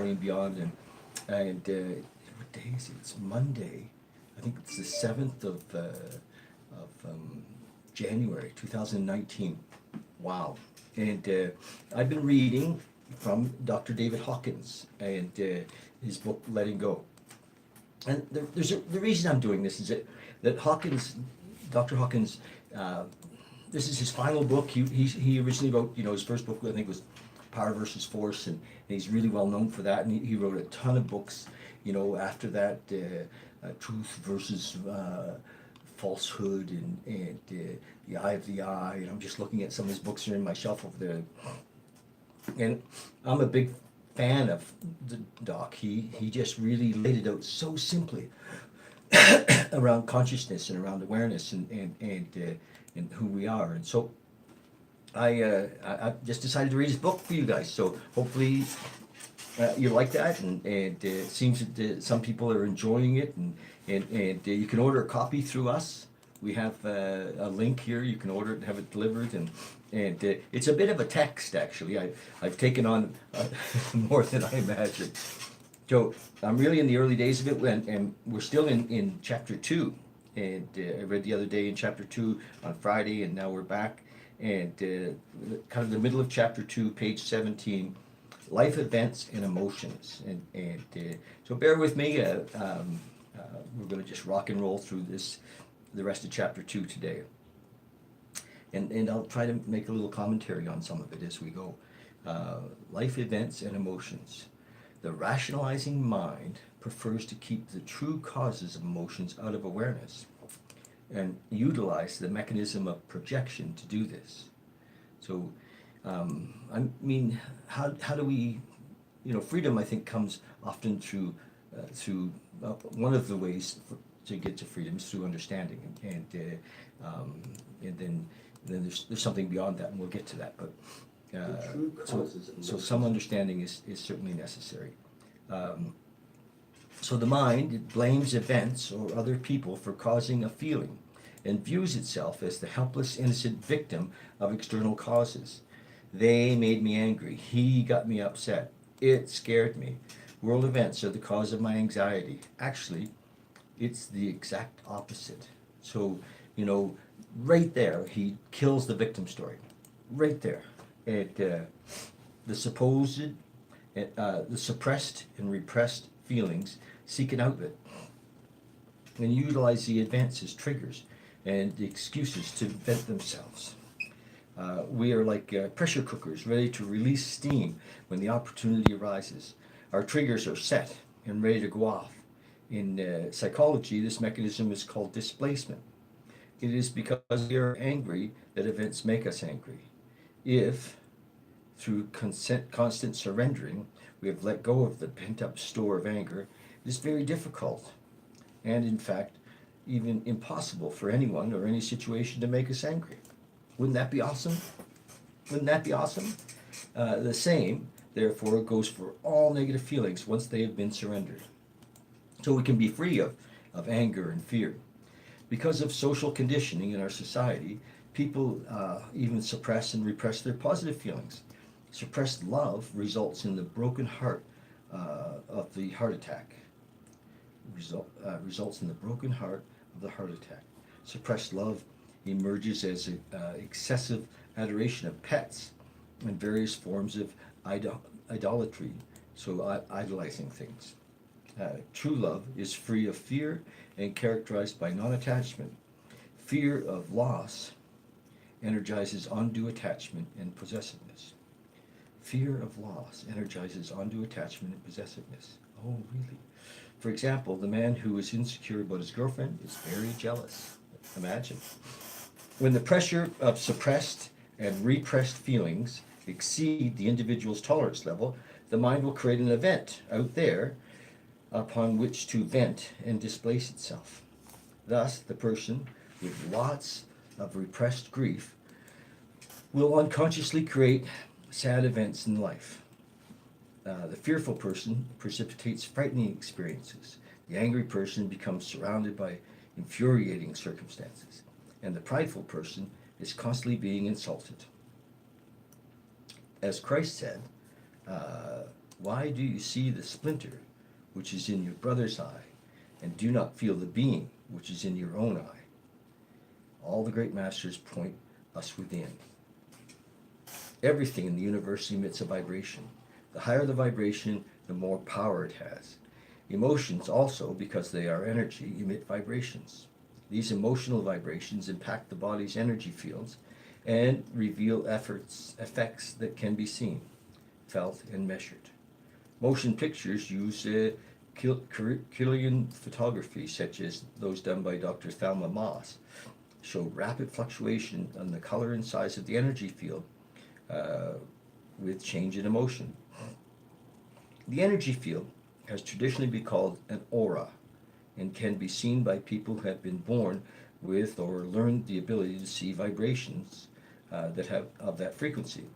2020 and beyond. And what day is it? It's Monday. I think it's the 7th of January 2019. Wow. And I've been reading from Dr. David Hawkins and his book Letting Go. And the reason I'm doing this is that Hawkins, Dr. Hawkins, this is his final book. He originally wrote, his first book I think was Power versus Force, and he's really well known for that. And he wrote a ton of books, after that, Truth versus Falsehood, and The Eye of the Eye. And I'm just looking at some of his books here in my shelf over there. And I'm a big fan of the doc. He just really laid it out so simply around consciousness and around awareness and who we are. And so I just decided to read his book for you guys. So hopefully you like that, and it seems that some people are enjoying it, and you can order a copy through us. We have a link here. You can order it and have it delivered, and it's a bit of a text, actually. I've taken on more than I imagined. So I'm really in the early days of it, and we're still in chapter 2. And I read the other day in chapter 2 on Friday, and now we're back. And kind of the middle of chapter 2, page 17, life events and emotions. And so bear with me. We're going to just rock and roll through the rest of chapter 2 today. And I'll try to make a little commentary on some of it as we go. Life events and emotions. The rationalizing mind prefers to keep the true causes of emotions out of awareness and utilize the mechanism of projection to do this. So, I mean, how do we, freedom, I think, comes often through one of the ways to get to freedom is through understanding, and then there's something beyond that, and we'll get to that. But so some understanding is certainly necessary. So the mind, it blames events or other people for causing a feeling and views itself as the helpless, innocent victim of external causes. They made me angry. He got me upset. It scared me. World events are the cause of my anxiety. Actually, it's the exact opposite. So, right there, he kills the victim story. Right there. The suppressed and repressed feelings seek an outlet and utilize the events as triggers and the excuses to vent themselves. We are like pressure cookers ready to release steam when the opportunity arises. Our triggers are set and ready to go off. In psychology, this mechanism is called displacement. It is because we are angry that events make us angry. If, through constant surrendering, we have let go of the pent-up store of anger, it is very difficult, and in fact, even impossible for anyone or any situation to make us angry. Wouldn't that be awesome? Wouldn't that be awesome? The same, therefore, goes for all negative feelings once they have been surrendered. So we can be free of anger and fear. Because of social conditioning in our society, people even suppress and repress their positive feelings. Suppressed love results in the broken heart of the heart attack. Results in the broken heart of the heart attack. Suppressed love emerges as excessive adoration of pets and various forms of idolatry, so idolizing things. True love is free of fear and characterized by non-attachment. Fear of loss energizes undue attachment and possessiveness. Fear of loss energizes undue attachment and possessiveness. Oh, really? For example, the man who is insecure about his girlfriend is very jealous. Imagine. When the pressure of suppressed and repressed feelings exceed the individual's tolerance level, the mind will create an event out there upon which to vent and displace itself. Thus, the person with lots of repressed grief will unconsciously create sad events in life. The fearful person precipitates frightening experiences. The angry person becomes surrounded by infuriating circumstances. And the prideful person is constantly being insulted. As Christ said, Why do you see the splinter which is in your brother's eye, and do not feel the beam which is in your own eye? All the great masters point us within. Everything in the universe emits a vibration. The higher the vibration, the more power it has. Emotions also, because they are energy, emit vibrations. These emotional vibrations impact the body's energy fields and reveal effects that can be seen, felt, and measured. Motion pictures use Killian photography, such as those done by Dr. Thelma Moss, show rapid fluctuation on the color and size of the energy field with change in emotion. The energy field has traditionally been called an aura and can be seen by people who have been born with or learned the ability to see vibrations that have of that frequency.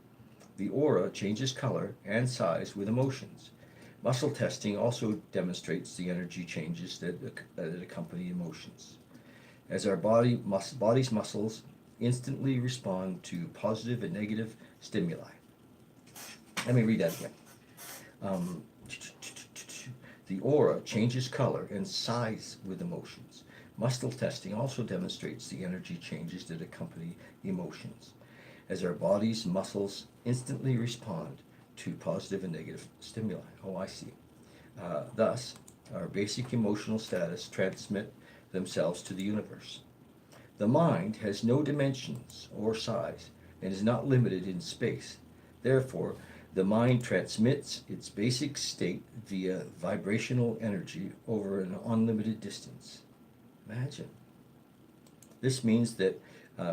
The aura changes color and size with emotions. Muscle testing also demonstrates the energy changes that accompany emotions. As our body's muscles instantly respond to positive and negative stimuli. Let me read that again. The aura changes color and size with emotions. Muscle testing also demonstrates the energy changes that accompany emotions, as our body's muscles instantly respond to positive and negative stimuli. Oh, I see. Thus, our basic emotional status transmit themselves to the universe. The mind has no dimensions or size and is not limited in space. Therefore, the mind transmits its basic state via vibrational energy over an unlimited distance. Imagine. This means that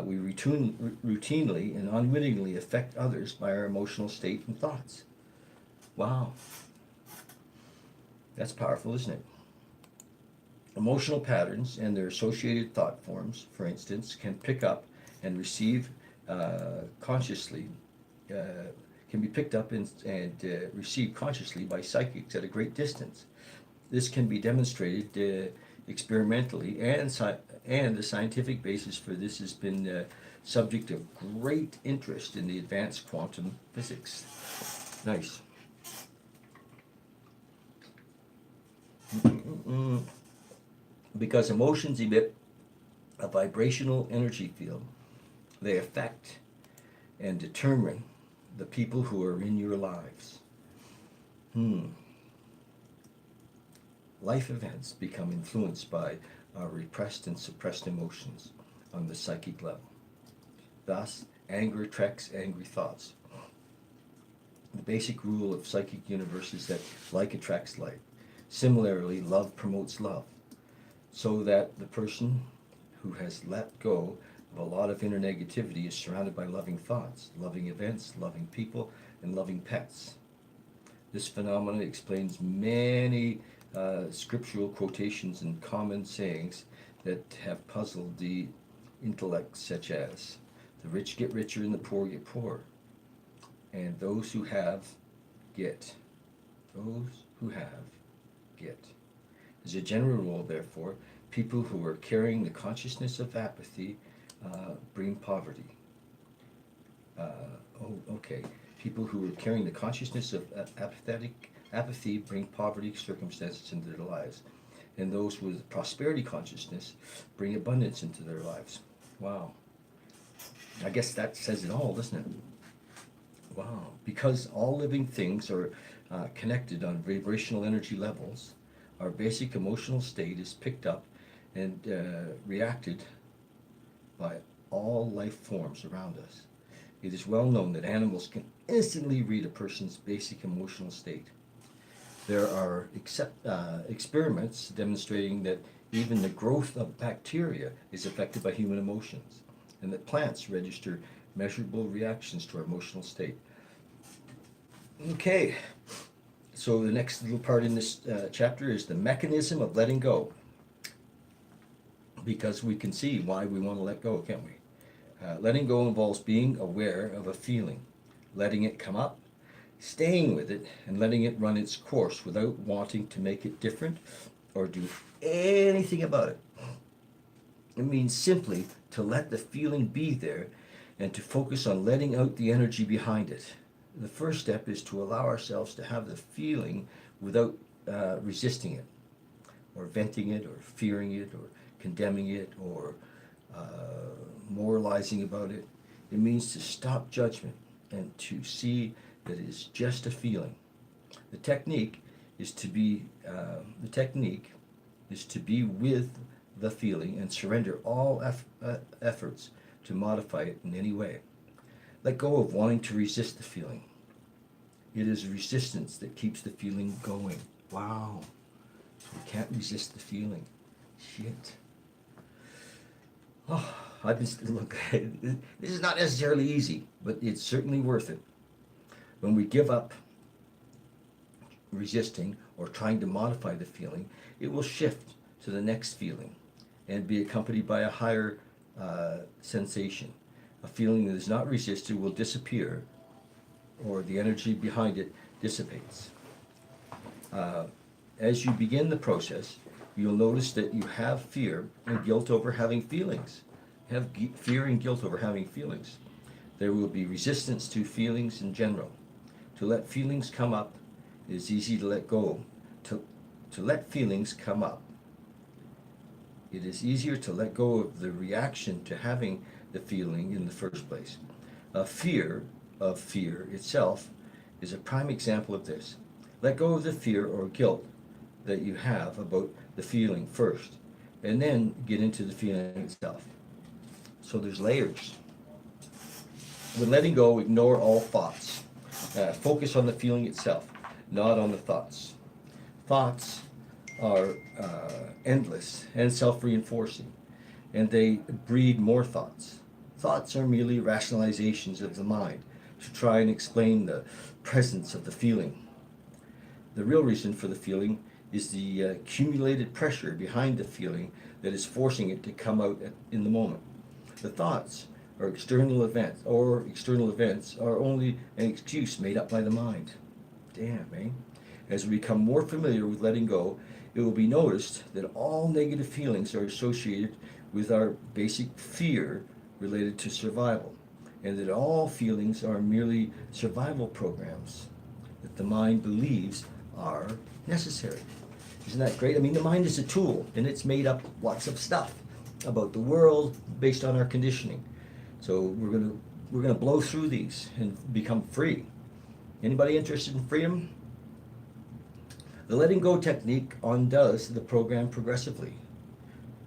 we routinely and unwittingly affect others by our emotional state and thoughts. Wow. That's powerful, isn't it? Emotional patterns and their associated thought forms, for instance, can pick up and receive consciously can be picked up and received consciously by psychics at a great distance. This can be demonstrated experimentally, and the scientific basis for this has been subject of great interest in the advanced quantum physics. Nice. Because emotions emit a vibrational energy field, they affect and determine the people who are in your lives. Life events become influenced by our repressed and suppressed emotions on the psychic level. Thus, anger attracts angry thoughts. The basic rule of psychic universe is that like attracts like. Similarly, love promotes love, so that the person who has let go of a lot of inner negativity is surrounded by loving thoughts, loving events, loving people, and loving pets. This phenomenon explains many scriptural quotations and common sayings that have puzzled the intellect, such as, the rich get richer and the poor get poorer, and those who have get. Those who have get. As a general rule, therefore, people who are carrying the consciousness of apathy bring poverty. People who are carrying the consciousness of apathy bring poverty circumstances into their lives. And those with prosperity consciousness bring abundance into their lives. Wow. I guess that says it all, doesn't it? Wow. Because all living things are connected on vibrational energy levels, our basic emotional state is picked up and reacted by all life forms around us. It is well known that animals can instantly read a person's basic emotional state. There are experiments demonstrating that even the growth of bacteria is affected by human emotions, and that plants register measurable reactions to our emotional state. Okay, so the next little part in this chapter is the mechanism of letting go. Because we can see why we want to let go, can't we? Letting go involves being aware of a feeling, letting it come up, staying with it, and letting it run its course without wanting to make it different or do anything about it. It means simply to let the feeling be there and to focus on letting out the energy behind it. the first step is to allow ourselves to have the feeling without resisting it, or venting it, or fearing it, or condemning it, or moralizing about it. It means to stop judgment and to see that it is just a feeling. The technique is to be with the feeling and surrender all efforts to modify it in any way. Let go of wanting to resist the feeling. It is resistance that keeps the feeling going. Wow. So we can't resist the feeling. Shit. Oh, look, this is not necessarily easy, but it's certainly worth it. When we give up resisting or trying to modify the feeling, it will shift to the next feeling and be accompanied by a higher sensation. A feeling that is not resisted will disappear, or the energy behind it dissipates. As you begin the process, you'll notice that you have fear and guilt over having feelings. Fear and guilt over having feelings. There will be resistance to feelings in general. To let feelings come up is easy to let go. To let feelings come up, it is easier to let go of the reaction to having the feeling in the first place. A fear of fear itself is a prime example of this. Let go of the fear or guilt that you have about the feeling first, and then get into the feeling itself. So there's layers. When letting go, ignore all thoughts. Focus on the feeling itself, not on the thoughts. Thoughts are endless and self-reinforcing, and they breed more thoughts. Thoughts are merely rationalizations of the mind to try and explain the presence of the feeling. The real reason for the feeling is the accumulated pressure behind the feeling that is forcing it to come out in the moment. The thoughts are external events are only an excuse made up by the mind. Damn, eh? As we become more familiar with letting go, it will be noticed that all negative feelings are associated with our basic fear related to survival, and that all feelings are merely survival programs that the mind believes are necessary. Isn't that great? I mean, the mind is a tool, and it's made up lots of stuff about the world based on our conditioning. So we're gonna blow through these and become free. Anybody interested in freedom? The letting go technique undoes the program progressively.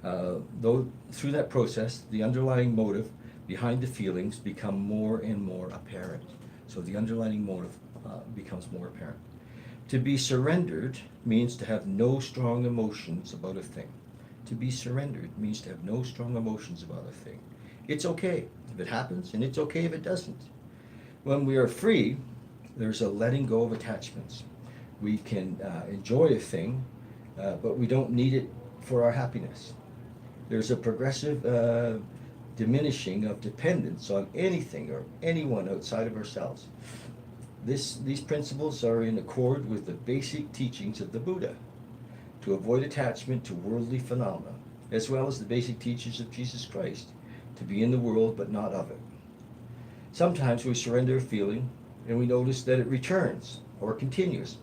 Though through that process, the underlying motive behind the feelings become more and more apparent. So the underlying motive becomes more apparent. To be surrendered means to have no strong emotions about a thing. To be surrendered means to have no strong emotions about a thing. It's okay if it happens, and it's okay if it doesn't. When we are free, there's a letting go of attachments. We can enjoy a thing, but we don't need it for our happiness. There's a progressive diminishing of dependence on anything or anyone outside of ourselves. These principles are in accord with the basic teachings of the Buddha, to avoid attachment to worldly phenomena, as well as the basic teachings of Jesus Christ, to be in the world but not of it. Sometimes we surrender a feeling and we notice that it returns or continues.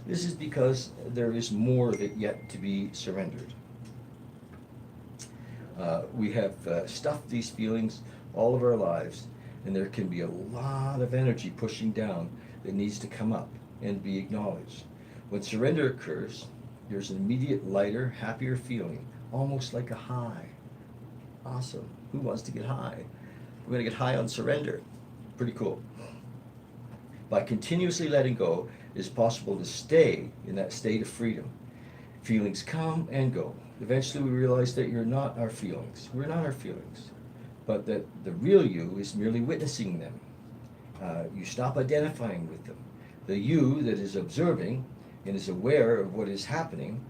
This is because there is more of it yet to be surrendered. We have stuffed these feelings all of our lives, and there can be a lot of energy pushing down that needs to come up and be acknowledged. When surrender occurs, there's an immediate lighter, happier feeling, almost like a high. Awesome. Who wants to get high? We're going to get high on surrender. Pretty cool. By continuously letting go, it is possible to stay in that state of freedom. Feelings come and go. Eventually we realize that you're not our feelings. We're not our feelings. But that the real you is merely witnessing them. You stop identifying with them. The you that is observing and is aware of what is happening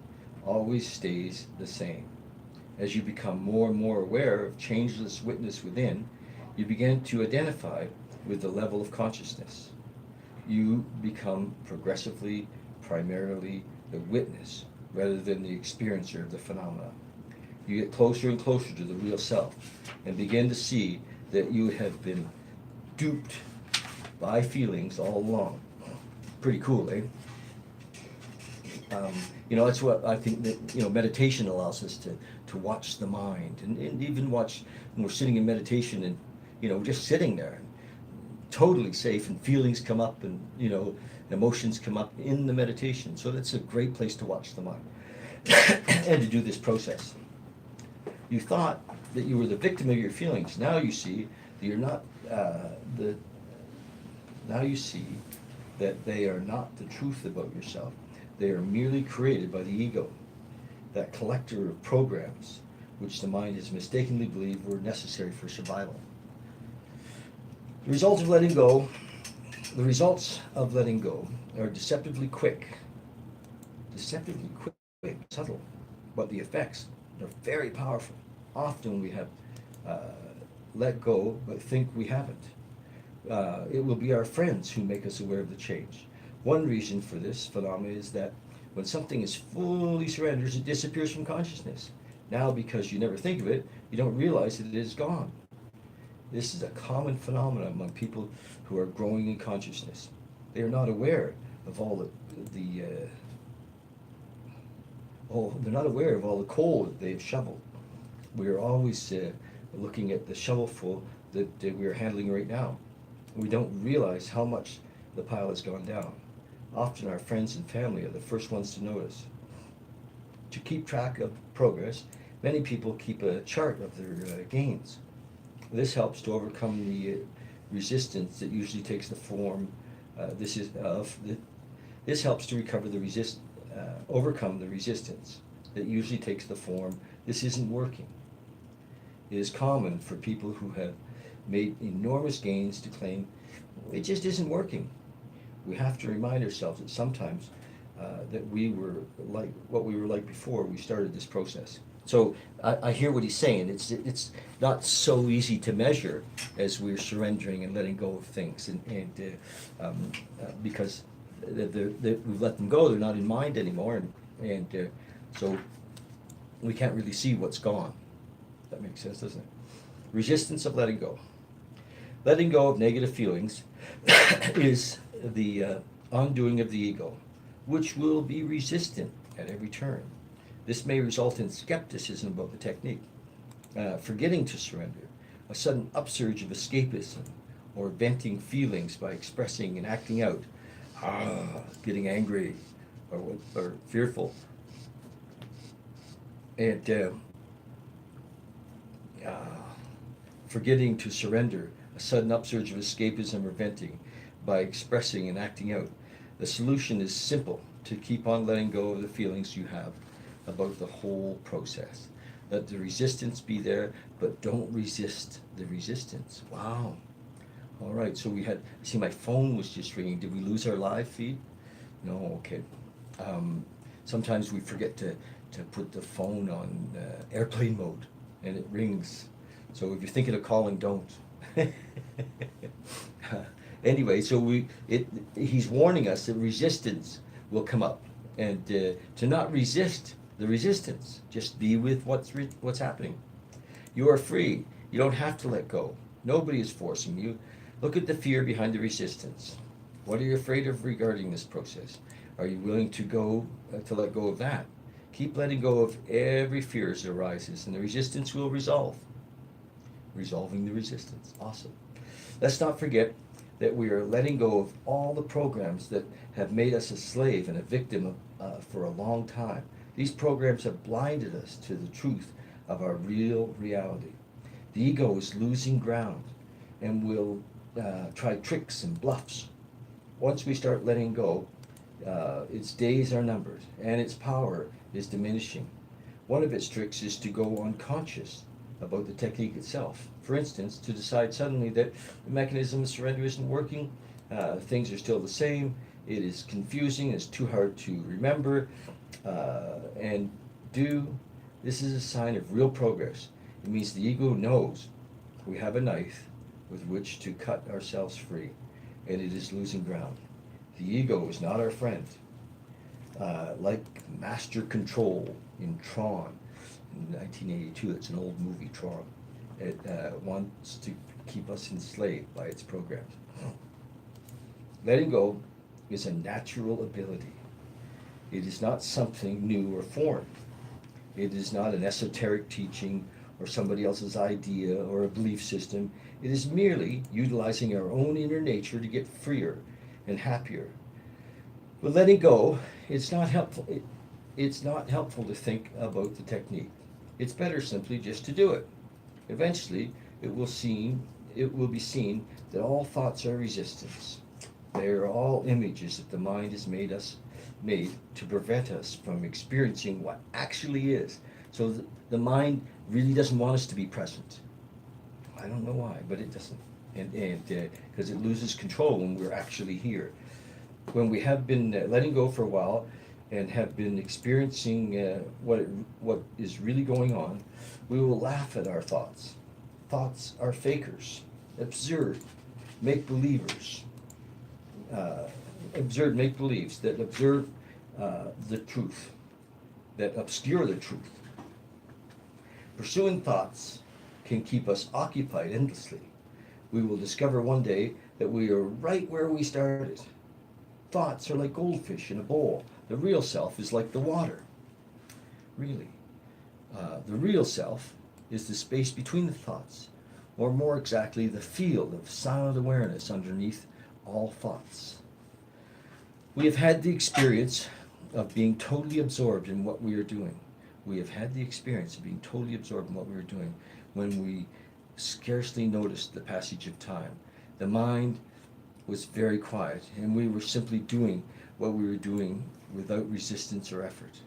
always stays the same. As you become more and more aware of changeless witness within, you begin to identify with the level of consciousness. You become progressively, primarily the witness rather than the experiencer of the phenomena. You get closer and closer to the real self and begin to see that you have been duped by feelings all along. Pretty cool, eh? That's what I think that, meditation allows us to watch the mind, and even watch when we're sitting in meditation and, just sitting there, totally safe, and feelings come up, and, emotions come up in the meditation. So that's a great place to watch the mind and to do this process. You thought that you were the victim of your feelings. Now you see that you're not now you see that they are not the truth about yourself. They are merely created by the ego, that collector of programs which the mind has mistakenly believed were necessary for survival. The results of letting go are deceptively quick, subtle, but the effects are very powerful. Often we have let go but think we haven't. It will be our friends who make us aware of the change. One reason for this phenomenon is that when something is fully surrendered, it disappears from consciousness. Now, because you never think of it, you don't realize that it is gone. This is a common phenomenon among people who are growing in consciousness. They are not aware of all they're not aware of all the coal that they have shoveled. We are always looking at the shovelful that we are handling right now. We don't realize how much the pile has gone down. Often our friends and family are the first ones to notice. To keep track of progress, many people keep a chart of their gains. This helps to overcome the resistance that usually takes the form. This helps to overcome the resistance that usually takes the form. This isn't working. It is common for people who have made enormous gains to claim it just isn't working. We have to remind ourselves that sometimes that we were like what we were like before we started this process. So I hear what he's saying. It's not so easy to measure as we're surrendering and letting go of things, because we've let them go. They're not in mind anymore, and so we can't really see what's gone. That makes sense, doesn't it? Resistance of letting go. Letting go of negative feelings is the undoing of the ego, which will be resistant at every turn. This may result in skepticism about the technique, forgetting to surrender, a sudden upsurge of escapism, or venting feelings by expressing and acting out, getting angry or fearful, and forgetting to surrender, a sudden upsurge of escapism or venting by expressing and acting out. The solution is simple: to keep on letting go of the feelings you have about the whole process. Let the resistance be there, but don't resist the resistance. Wow. All right, so I see my phone was just ringing. Did we lose our live feed? No, okay. Sometimes we forget to put the phone on airplane mode, and it rings. So if you're thinking of calling, don't. Anyway, so he's warning us that resistance will come up, and to not resist the resistance. Just be with what's happening. You are free. You don't have to let go. Nobody is forcing you. Look at the fear behind the resistance. What are you afraid of regarding this process? Are you willing to let go of that? Keep letting go of every fear as it arises, and the resistance will resolve. Resolving the resistance. Awesome. Let's not forget that we are letting go of all the programs that have made us a slave and a victim for a long time. These programs have blinded us to the truth of our real reality. The ego is losing ground and will try tricks and bluffs. Once we start letting go, its days are numbered and its power is diminishing. One of its tricks is to go unconscious about the technique itself. For instance, to decide suddenly that the mechanism of surrender isn't working, things are still the same, it is confusing, it's too hard to remember, and this is a sign of real progress. It means the ego knows we have a knife with which to cut ourselves free, and it is losing ground. The ego is not our friend. Like Master Control in Tron in 1982, it's an old movie, Tron. It wants to keep us enslaved by its programs. Letting go is a natural ability. It is not something new or foreign. It is not an esoteric teaching or somebody else's idea or a belief system. It is merely utilizing our own inner nature to get freer and happier. But letting go, it's not helpful. It's not helpful to think about the technique. It's better simply just to do it. Eventually, it will be seen that all thoughts are resistance. They are all images that the mind has made to prevent us from experiencing what actually is. So the mind really doesn't want us to be present. I don't know why, but it doesn't, and because it loses control when we're actually here. When we have been letting go for a while, and have been experiencing what is really going on, we will laugh at our thoughts. Thoughts are fakers, absurd, make-believers, absurd make-believes that observe the truth, that obscure the truth. Pursuing thoughts can keep us occupied endlessly. We will discover one day that we are right where we started. Thoughts are like goldfish in a bowl. The real self is like the water. Really. The real self is the space between the thoughts, or more exactly, the field of silent awareness underneath all thoughts. We have had the experience of being totally absorbed in what we are doing. We have had the experience of being totally absorbed in what we are doing when we scarcely noticed the passage of time. The mind was very quiet, and we were simply doing what we were doing without resistance or effort.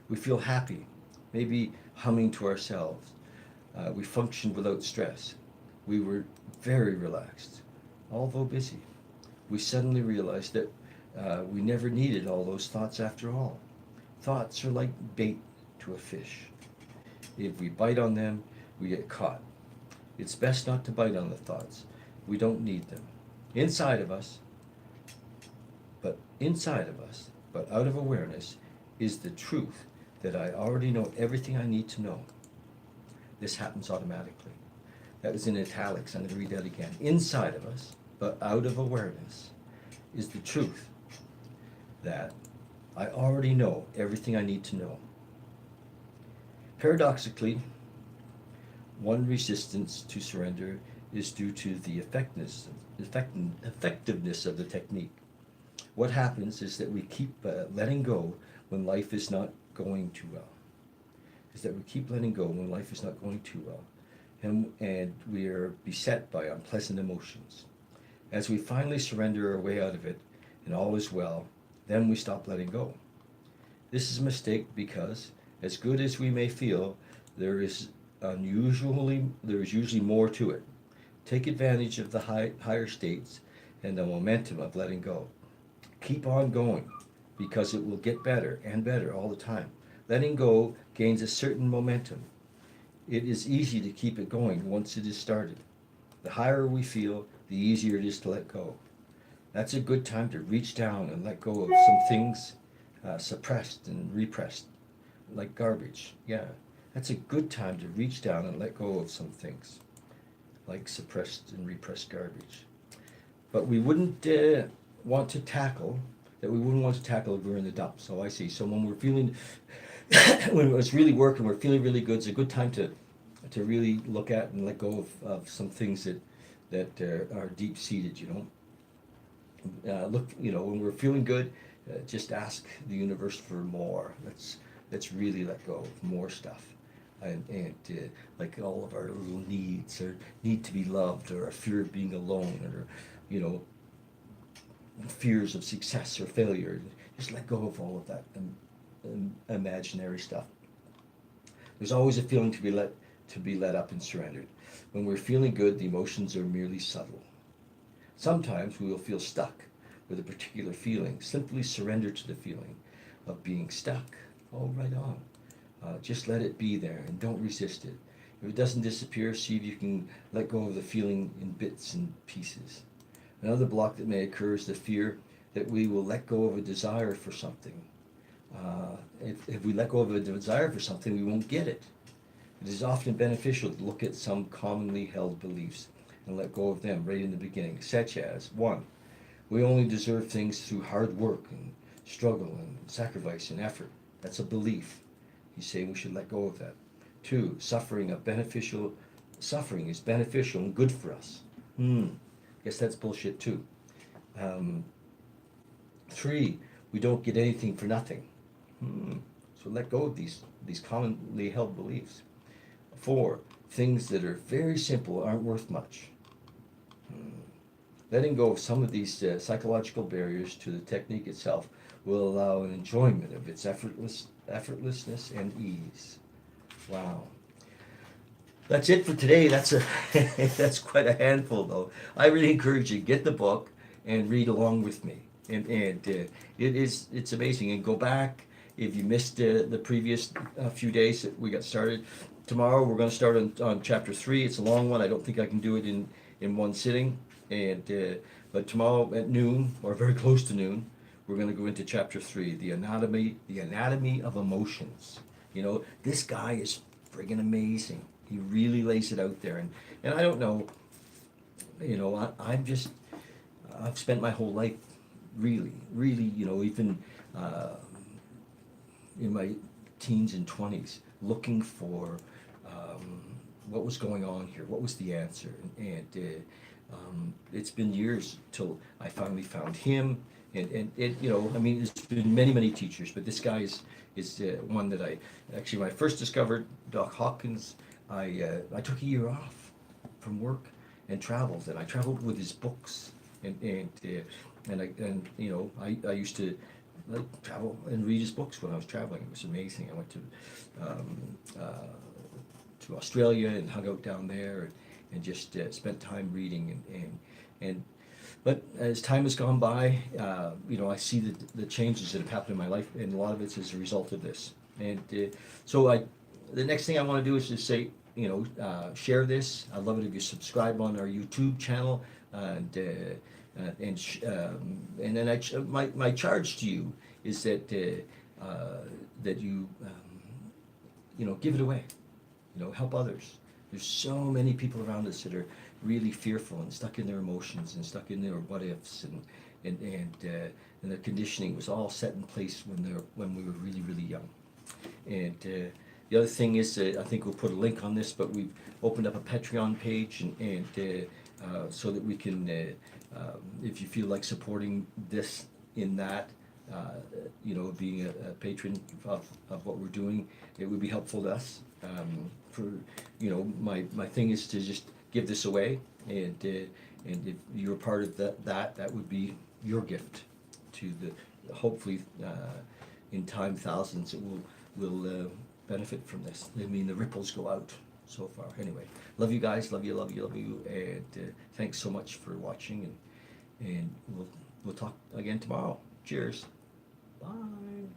We feel happy, maybe humming to ourselves. We functioned without stress. We were very relaxed, although busy. We suddenly realized that we never needed all those thoughts after all. Thoughts are like bait to a fish. If we bite on them, we get caught. It's best not to bite on the thoughts. We don't need them. Inside of us, but out of awareness, is the truth that I already know everything I need to know. This happens automatically. That was in italics. I'm going to read that again. Inside of us, but out of awareness, is the truth that I already know everything I need to know. Paradoxically, one resistance to surrender is due to the effectiveness of the technique. What happens is that we keep letting go when life is not going too well. And we are beset by unpleasant emotions. As we finally surrender our way out of it, and all is well, then we stop letting go. This is a mistake because, as good as we may feel, there is usually more to it. Take advantage of the higher states and the momentum of letting go. Keep on going, because it will get better and better all the time. Letting go gains a certain momentum. It is easy to keep it going once it is started. The higher we feel, the easier it is to let go. That's a good time to reach down and let go of some things suppressed and repressed, like garbage. Yeah, that's a good time to reach down and let go of some things, like suppressed and repressed garbage. But we wouldn't want to tackle if we're in the dumps. So I see. So when we're feeling, when it's really working, we're feeling really good, it's a good time to really look at and let go of some things that are deep-seated, when we're feeling good, just ask the universe for more. Let's really let go of more stuff. And like all of our little needs, or need to be loved, or a fear of being alone, or fears of success or failure. Just let go of all of that imaginary stuff. There's always a feeling to be let up and surrendered. When we're feeling good, the emotions are merely subtle. Sometimes we will feel stuck with a particular feeling. Simply surrender to the feeling of being stuck. Oh, right on. Just let it be there and don't resist it. If it doesn't disappear, see if you can let go of the feeling in bits and pieces. Another block that may occur is the fear that we will let go of a desire for something. If we let go of a desire for something, we won't get it. It is often beneficial to look at some commonly held beliefs and let go of them right in the beginning, such as 1. We only deserve things through hard work and struggle and sacrifice and effort. That's a belief. He's saying we should let go of that. 2, suffering is beneficial and good for us. Guess that's bullshit too. 3, we don't get anything for nothing. So let go of these commonly held beliefs. 4, things that are very simple aren't worth much. Letting go of some of these psychological barriers to the technique itself will allow an enjoyment of its effortlessness and ease. Wow. That's it for today. That's quite a handful, though. I really encourage you, get the book and read along with me. And it's amazing. And go back if you missed the previous few days that we got started. Tomorrow we're going to start on chapter 3. It's a long one. I don't think I can do it in one sitting. But tomorrow at noon, or very close to noon, we're going to go into chapter 3, the anatomy of emotions. You know, this guy is friggin' amazing. He really lays it out there, and I don't know, you know, I've spent my whole life really, you know, even in my teens and 20s, looking for what was going on here, what was the answer, and it's been years till I finally found him, and it, you know, I mean, there's been many teachers, but this guy is one that I actually, when I first discovered Doc Hawkins, I took a year off from work and traveled, and I traveled with his books, and you know, I used to travel and read his books when I was traveling. It was amazing. I went to Australia and hung out down there, and just spent time reading, but as time has gone by, you know, I see the changes that have happened in my life, and a lot of it's as a result of this. And so the next thing I want to do is just say, you know, share this. I'd love it if you subscribe on our YouTube channel, and then my charge to you is that that you you know, give it away. You know, help others. There's so many people around us that are really fearful and stuck in their emotions and stuck in their what ifs, and their conditioning was all set in place when we were really young. And the other thing is, I think we'll put a link on this, but we've opened up a Patreon page, and so that we can, if you feel like supporting this in that, you know, being a patron of what we're doing, it would be helpful to us. For, you know, my thing is to just give this away, and if you're part of that would be your gift to the hopefully in time thousands that will benefit from this. I mean, the ripples go out so far. Anyway, love you guys, love you, and thanks so much for watching, and we'll talk again tomorrow. Cheers. Bye.